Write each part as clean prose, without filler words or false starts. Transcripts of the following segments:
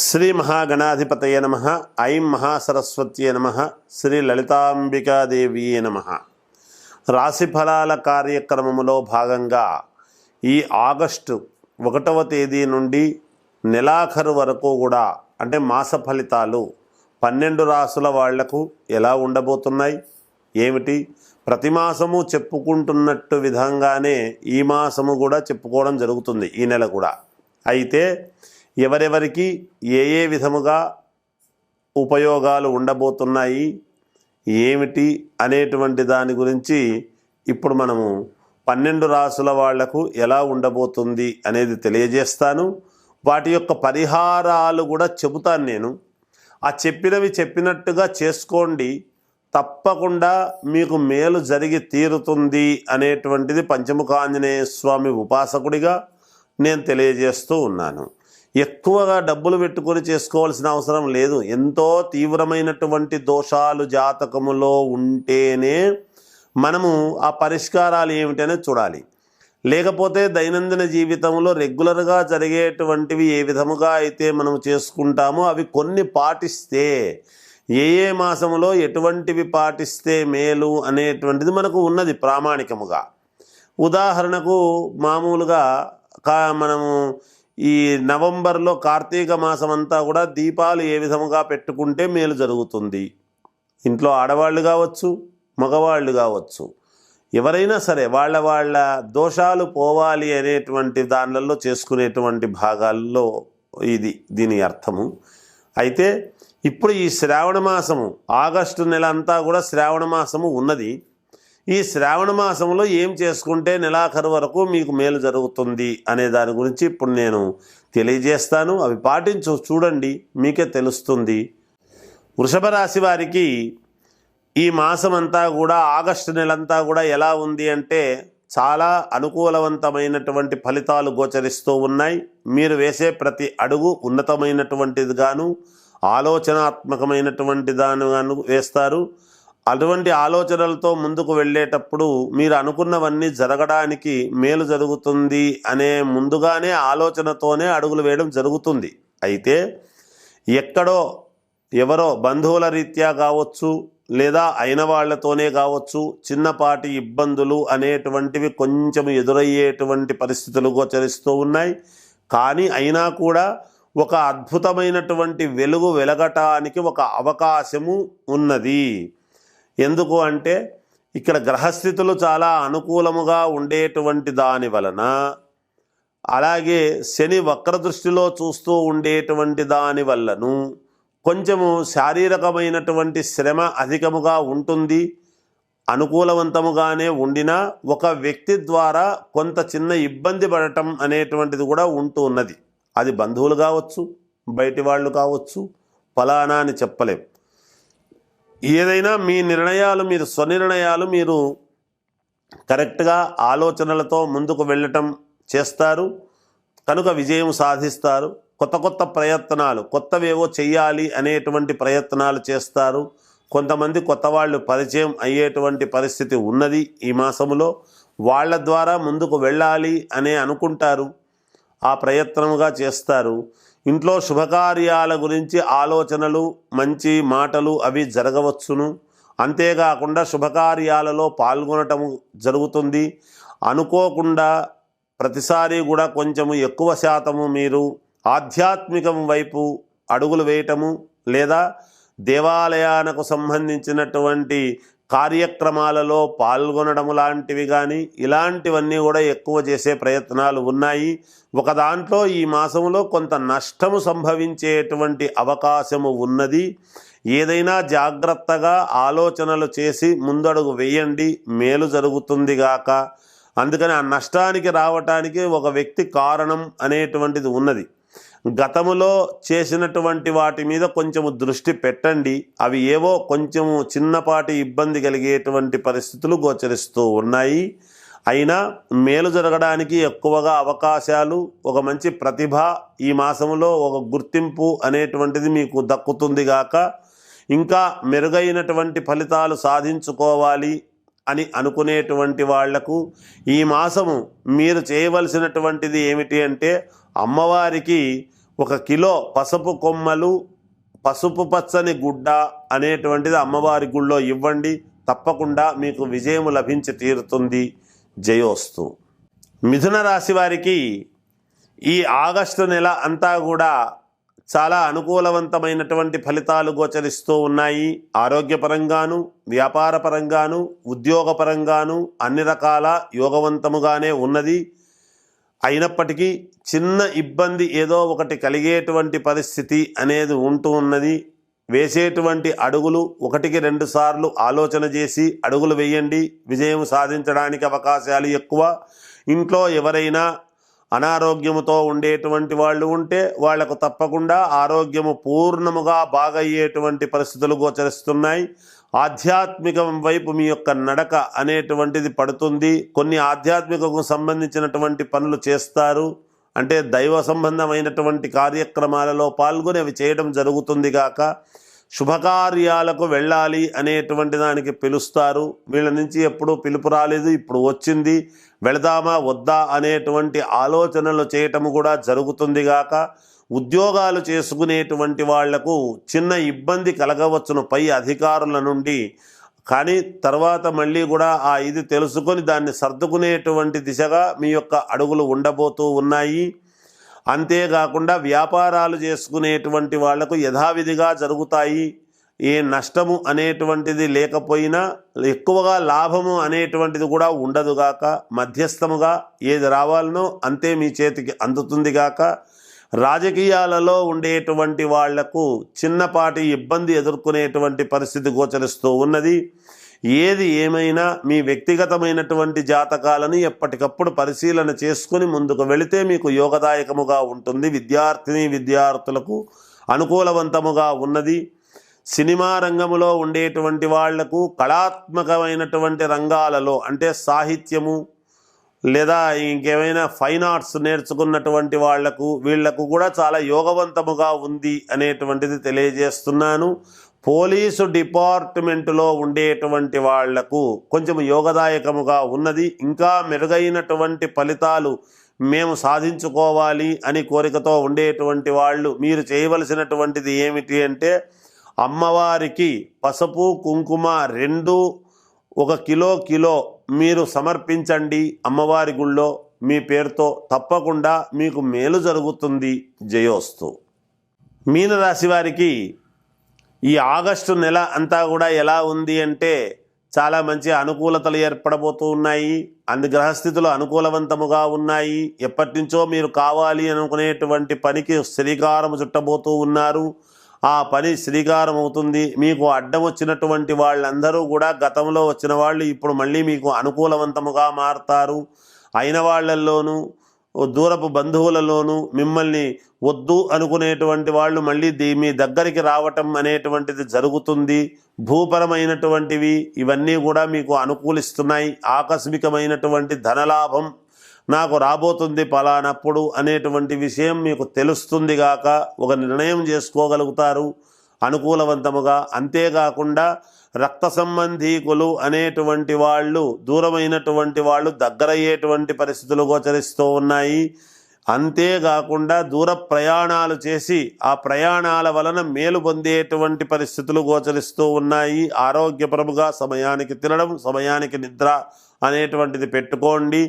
శ్రీ మహాగణాధిపతయ నమ. ఐం మహాసరస్వత్యే నమ. శ్రీ లలితాంబికాదేవియే నమ. రాశి ఫలాల కార్యక్రమములో భాగంగా ఈ ఆగస్టు 1వ తేదీ నుండి నెలాఖరు వరకు కూడా అంటే మాస ఫలితాలు 12 రాసుల వాళ్లకు ఎలా ఉండబోతున్నాయి ఏమిటి, ప్రతి మాసము చెప్పుకుంటున్నట్టు విధంగానే ఈ మాసము కూడా చెప్పుకోవడం జరుగుతుంది, ఈ నెల కూడా. అయితే ఎవరెవరికి ఏ విధముగా ఉపయోగాలు ఉండబోతున్నాయి ఏమిటి అనేటువంటి దాని గురించి ఇప్పుడు మనము 12 రాసుల వాళ్లకు ఎలా ఉండబోతుంది అనేది తెలియజేస్తాను. వాటి యొక్క పరిహారాలు కూడా చెబుతాను నేను. ఆ చెప్పినవి చెప్పినట్టుగా చేసుకోండి, తప్పకుండా మీకు మేలు జరిగి తీరుతుంది అనేటువంటిది పంచముఖ ఆంజనేయ స్వామి ఉపాసకుడిగా నేను తెలియజేస్తూ ఉన్నాను. ఎక్కువగా డబ్బులు పెట్టుకొని చేసుకోవాల్సిన అవసరం లేదు. ఎంతో తీవ్రమైనటువంటి దోషాలు జాతకములో ఉంటేనే మనము ఆ పరిష్కారాలు ఏమిటనే చూడాలి. లేకపోతే దైనందిన జీవితంలో రెగ్యులర్గా జరిగేటువంటివి ఏ విధముగా అయితే మనం చేసుకుంటామో అవి కొన్ని పాటిస్తే, ఏ మాసములో ఎటువంటివి పాటిస్తే మేలు అనేటువంటిది మనకు ఉన్నది ప్రామాణికముగా. ఉదాహరణకు మామూలుగా మనము ఈ నవంబర్లో కార్తీక మాసం అంతా కూడా దీపాలు ఏ విధముగా పెట్టుకుంటే మేలు జరుగుతుంది. ఇంట్లో ఆడవాళ్ళు కావచ్చు, మగవాళ్ళు కావచ్చు, ఎవరైనా సరే వాళ్ళ దోషాలు పోవాలి అనేటువంటి దానిలలో చేసుకునేటువంటి భాగాల్లో దీని అర్థము. అయితే ఇప్పుడు ఈ శ్రావణ మాసము ఆగస్టు నెల అంతా కూడా శ్రావణ మాసము ఉన్నది. ఈ శ్రావణ మాసంలో ఏం చేసుకుంటే నెలాఖరు వరకు మీకు మేలు జరుగుతుంది అనే దాని గురించి ఇప్పుడు నేను తెలియజేస్తాను. అవి చూడండి, మీకే తెలుస్తుంది. వృషభ రాశి వారికి ఈ మాసం అంతా కూడా ఆగస్టు నెలంతా కూడా ఎలా ఉంది అంటే చాలా అనుకూలవంతమైనటువంటి ఫలితాలు గోచరిస్తూ ఉన్నాయి. మీరు వేసే ప్రతి అడుగు ఉన్నతమైనటువంటిది గాను ఆలోచనాత్మకమైనటువంటి దానిగాను వేస్తారు. అటువంటి ఆలోచనలతో ముందుకు వెళ్ళేటప్పుడు మీరు అనుకున్నవన్నీ జరగడానికి మేలు జరుగుతుంది అనే ముందుగానే ఆలోచనతోనే అడుగులు వేయడం జరుగుతుంది. అయితే ఎక్కడో ఎవరో బంధువుల రీత్యా కావచ్చు, లేదా అయిన వాళ్లతోనే కావచ్చు, చిన్నపాటి ఇబ్బందులు అనేటువంటివి కొంచెం ఎదురయ్యేటువంటి పరిస్థితులు గోచరిస్తూ ఉన్నాయి. కానీ అయినా కూడా ఒక అద్భుతమైనటువంటి వెలుగు వెలగటానికి ఒక అవకాశము ఉన్నది. ఎందుకు అంటే ఇక్కడ గ్రహస్థితులు చాలా అనుకూలముగా ఉండేటువంటి దాని వలన, అలాగే శని వక్రదృష్టిలో చూస్తూ ఉండేటువంటి దాని వల్లను కొంచెము శారీరకమైనటువంటి శ్రమ అధికముగా ఉంటుంది. అనుకూలవంతముగానే ఉండినా ఒక వ్యక్తి ద్వారా కొంత చిన్న ఇబ్బంది పడటం అనేటువంటిది కూడా ఉంటూ ఉన్నది. అది బంధువులు కావచ్చు, బయటి వాళ్ళు కావచ్చు, ఫలానా అని చెప్పలేం. ఏదైనా మీ నిర్ణయాలు, మీరు స్వనిర్ణయాలు మీరు కరెక్ట్గా ఆలోచనలతో ముందుకు వెళ్ళటం చేస్తారు కనుక విజయం సాధిస్తారు. కొత్త ప్రయత్నాలు, కొత్తవేవో చెయ్యాలి అనేటువంటి ప్రయత్నాలు చేస్తారు. కొంతమంది కొత్త వాళ్ళు పరిచయం అయ్యేటువంటి పరిస్థితి ఉన్నది ఈ మాసములో. వాళ్ళ ద్వారా ముందుకు వెళ్ళాలి అనే అనుకుంటారు, ఆ ప్రయత్నముగా చేస్తారు. ఇంట్లో శుభకార్యాల గురించి ఆలోచనలు, మంచి మాటలు అవి జరగవచ్చును. అంతేకాకుండా శుభకార్యాలలో పాల్గొనటము జరుగుతుంది. అనుకోకుండా ప్రతిసారి కూడా కొంచెము ఎక్కువ శాతము మీరు ఆధ్యాత్మికం వైపు అడుగులు వేయటము, లేదా దేవాలయానికి సంబంధించినటువంటి కార్యక్రమాలలో పాల్గొనడం లాంటివి కానీ ఇలాంటివన్నీ కూడా ఎక్కువ చేసే ప్రయత్నాలు ఉన్నాయి. ఒక దాంట్లో ఈ మాసంలో కొంత నష్టము సంభవించేటువంటి అవకాశము ఉన్నది. ఏదైనా జాగ్రత్తగా ఆలోచనలు చేసి ముందడుగు వేయండి, మేలు జరుగుతుంది గాక. అందుకని ఆ నష్టానికి రావటానికి ఒక వ్యక్తి కారణం అనేటువంటిది ఉన్నది. గతములో చేసినటువంటి వాటి మీద కొంచెము దృష్టి పెట్టండి. అవి ఏవో కొంచెము చిన్నపాటి ఇబ్బంది కలిగేటువంటి పరిస్థితులు గోచరిస్తూ ఉన్నాయి. అయినా మేలు జరగడానికి ఎక్కువగా అవకాశాలు, ఒక మంచి ప్రతిభ ఈ మాసంలో ఒక గుర్తింపు అనేటువంటిది మీకు దక్కుతుంది గాక. ఇంకా మెరుగైనటువంటి ఫలితాలు సాధించుకోవాలి అని అనుకునేటువంటి వాళ్లకు ఈ మాసము మీరు చేయవలసినటువంటిది ఏమిటి అంటే అమ్మవారికి 1 కిలో పసుపు కొమ్మలు, పసుపు పచ్చని గుడ్డ అనేటువంటిది అమ్మవారి గుళ్ళో ఇవ్వండి. తప్పకుండా మీకు విజయం లభించి తీరుతుంది. జయోస్తు. మిథున రాశి వారికి ఈ ఆగస్టు నెల అంతా కూడా చాలా అనుకూలవంతమైనటువంటి ఫలితాలు గోచరిస్తూ ఉన్నాయి. ఆరోగ్యపరంగాను, వ్యాపారపరంగాను, ఉద్యోగపరంగాను అన్ని రకాల యోగవంతముగానే ఉన్నది. అయినప్పటికీ చిన్న ఇబ్బంది ఏదో ఒకటి కలిగేటువంటి పరిస్థితి అనేది ఉంటూ ఉన్నది. వేసేటువంటి అడుగులు 1కి 2 సార్లు ఆలోచన చేసి అడుగులు వేయండి. విజయం సాధించడానికి అవకాశాలు ఎక్కువ. ఇంట్లో ఎవరైనా అనారోగ్యముతో ఉండేటువంటి వాళ్ళు ఉంటే వాళ్లకు తప్పకుండా ఆరోగ్యము పూర్ణముగా బాగయ్యేటువంటి పరిస్థితులు గోచరిస్తున్నాయి. ఆధ్యాత్మికం వైపు మీ యొక్క నడక అనేటువంటిది పడుతుంది. కొన్ని ఆధ్యాత్మికకు సంబంధించినటువంటి పనులు చేస్తారు. అంటే దైవ సంబంధమైనటువంటి కార్యక్రమాలలో పాల్గొని అవి చేయడం జరుగుతుంది గాక శుభకార్యాలకు వెళ్ళాలి అనేటువంటి దానికి పిలుస్తారు. వీళ్ళ నుంచి ఎప్పుడూ పిలుపు రాలేదు, ఇప్పుడు వచ్చింది, వెళదామా వద్దా అనేటువంటి ఆలోచనలు చేయటము కూడా జరుగుతుంది గాక ఉద్యోగాలు చేసుకునేటువంటి వాళ్లకు చిన్న ఇబ్బంది కలగవచ్చును పై అధికారుల నుండి. కానీ తర్వాత మళ్ళీ కూడా ఇది తెలుసుకొని దాన్ని సర్దుకునేటువంటి దిశగా మీ యొక్క అడుగులు ఉండబోతూ ఉన్నాయి. అంతేకాకుండా వ్యాపారాలు చేసుకునేటువంటి వాళ్లకు యథావిధిగా జరుగుతాయి. ఏ నష్టము అనేటువంటిది లేకపోయినా ఎక్కువగా లాభము అనేటువంటిది కూడా ఉండదుగాక మధ్యస్థముగా ఏది రావాలనో అంతే మీ చేతికి అందుతుంది గాక. రాజకీయాలలో ఉండేటువంటి వాళ్లకు చిన్నపాటి ఇబ్బంది ఎదుర్కొనేటువంటి పరిస్థితి గోచరిస్తూ ఉన్నది. ఏది ఏమైనా మీ వ్యక్తిగతమైనటువంటి జాతకాలను ఎప్పటికప్పుడు పరిశీలన చేసుకుని ముందుకు వెళితే మీకు యోగదాయకముగా ఉంటుంది. విద్యార్థులకు అనుకూలవంతముగా ఉన్నది. సినిమా రంగములో ఉండేటువంటి వాళ్లకు కళాత్మకమైనటువంటి రంగాలలో అంటే సాహిత్యము లేదా ఇంకేమైనా ఫైన్ ఆర్ట్స్ నేర్చుకున్నటువంటి వీళ్లకు కూడా చాలా యోగవంతముగా ఉంది అనేటువంటిది తెలియజేస్తున్నాను. పోలీసు డిపార్ట్మెంటులో ఉండేటువంటి వాళ్లకు కొంచెం యోగదాయకముగా ఉన్నది. ఇంకా మెరుగైనటువంటి ఫలితాలు మేము సాధించుకోవాలి అని కోరికతో ఉండేటువంటి వాళ్ళు మీరు చేయవలసినటువంటిది ఏమిటి అంటే అమ్మవారికి పసుపు కుంకుమ 2 1 కిలో మీరు సమర్పించండి అమ్మవారి గుళ్ళో మీ పేరుతో. తప్పకుండా మీకు మేలు జరుగుతుంది. జయోస్తు. మీనరాశి వారికి ఈ ఆగస్టు నెల అంతా కూడా ఎలా ఉంది అంటే చాలా మంచి అనుకూలతలు ఏర్పడబోతూ ఉన్నాయి. గ్రహస్థితులు అనుకూలవంతముగా ఉన్నాయి. ఎప్పటి నుంచో మీరు కావాలి అనుకునేటువంటి పనికి శ్రీకారం చుట్టబోతూ ఉన్నారు. ఆ పని శ్రీకారం అవుతుంది. మీకు అడ్డం వచ్చినటువంటి వాళ్ళందరూ కూడా గతంలో వచ్చిన వాళ్ళు ఇప్పుడు మళ్ళీ మీకు అనుకూలవంతముగా మారుతారు. అయిన వాళ్ళల్లోనూ దూరపు బంధువులలోనూ మిమ్మల్ని వద్దు అనుకునేటువంటి వాళ్ళు మళ్ళీ మీ దగ్గరికి రావటం అనేటువంటిది జరుగుతుంది. భూపరమైనటువంటివి ఇవన్నీ కూడా మీకు అనుకూలిస్తున్నాయి. ఆకస్మికమైనటువంటి ధనలాభం నాకు రాబోతుంది పలానప్పుడు అనేటువంటి విషయం మీకు తెలుస్తుంది గాక ఒక నిర్ణయం చేసుకోగలుగుతారు అనుకూలవంతముగా. అంతేకాకుండా రక్త సంబంధీకులు అనేటువంటి వాళ్ళు దూరమైనటువంటి వాళ్ళు దగ్గరయ్యేటువంటి పరిస్థితులు గోచరిస్తూ ఉన్నాయి. అంతేకాకుండా దూర ప్రయాణాలు చేసి ఆ ప్రయాణాల వలన మేలు పొందేటువంటి పరిస్థితులు గోచరిస్తూ ఉన్నాయి. ఆరోగ్యపరముగా సమయానికి తినడం, సమయానికి నిద్ర అనేటువంటిది పెట్టుకోండి.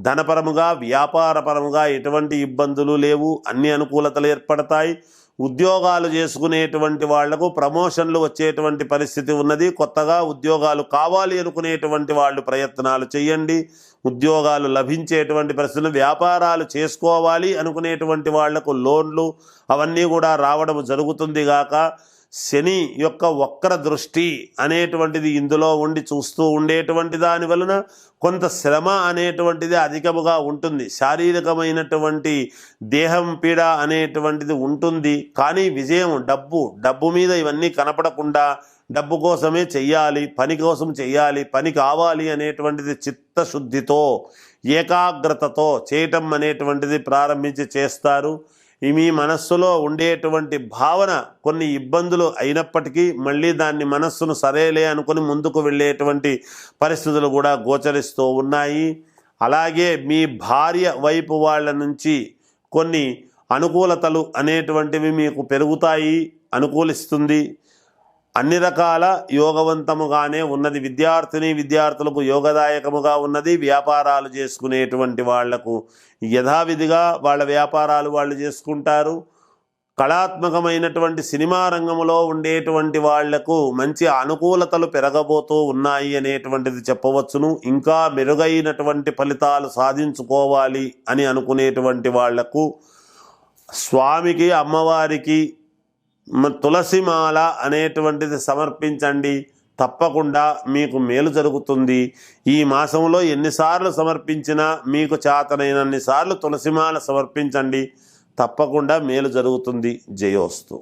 ధనపరముగా వ్యాపారపరముగా ఎటువంటి ఇబ్బందులు లేవు. అన్ని అనుకూలతలు ఏర్పడతాయి. ఉద్యోగాలు చేసుకునేటువంటి వాళ్లకు ప్రమోషన్లు వచ్చేటువంటి పరిస్థితి ఉన్నది. కొత్తగా ఉద్యోగాలు కావాలి అనుకునేటువంటి వాళ్ళు ప్రయత్నాలు చేయండి. ఉద్యోగాలు లభించేటువంటి పరిస్థితులు, వ్యాపారాలు చేసుకోవాలి అనుకునేటువంటి వాళ్లకు లోన్లు అవన్నీ కూడా రావడం జరుగుతుంది గాక శని యొక్క వక్ర దృష్టి అనేటువంటిది ఇందులో ఉండి చూస్తూ ఉండేటువంటి దాని వలన కొంత శ్రమ అనేటువంటిది అధికముగా ఉంటుంది. శారీరకమైనటువంటి దేహం పీడ అనేటువంటిది ఉంటుంది. కానీ విజయం డబ్బు మీద ఇవన్నీ కనపడకుండా డబ్బు కోసమే చెయ్యాలి, పని కోసం చెయ్యాలి, పని కావాలి అనేటువంటిది చిత్తశుద్ధితో ఏకాగ్రతతో చేయటం అనేటువంటిది ప్రారంభించి చేస్తారు. మీ మనస్సులో ఉండేటువంటి భావన కొన్ని ఇబ్బందులు అయినప్పటికీ మళ్ళీ దాన్ని మనస్సును సరేలే అనుకుని ముందుకు వెళ్ళేటువంటి పరిస్థితులు కూడా గోచరిస్తూ ఉన్నాయి. అలాగే మీ భార్య వైపు వాళ్ళ నుంచి కొన్ని అనుకూలతలు అనేటువంటివి మీకు పెరుగుతాయి, అనుకూలిస్తుంది. అన్ని రకాల యోగవంతముగానే ఉన్నది. విద్యార్థులకు యోగదాయకముగా ఉన్నది. వ్యాపారాలు చేసుకునేటువంటి వాళ్లకు యథావిధిగా వాళ్ళ వ్యాపారాలు వాళ్ళు చేసుకుంటారు. కళాత్మకమైనటువంటి సినిమా రంగంలో ఉండేటువంటి వాళ్లకు మంచి అనుకూలతలు పెరగబోతూ ఉన్నాయి అనేటువంటిది చెప్పవచ్చును. ఇంకా మెరుగైనటువంటి ఫలితాలు సాధించుకోవాలి అని అనుకునేటువంటి వాళ్లకు స్వామికి, అమ్మవారికి తులసిమాల అనేటువంటిది సమర్పించండి. తప్పకుండా మీకు మేలు జరుగుతుంది. ఈ మాసంలో ఎన్నిసార్లు సమర్పించినా మీకు చేతనైనన్ని సార్లు తులసిమాల సమర్పించండి. తప్పకుండా మేలు జరుగుతుంది. జయోస్తు.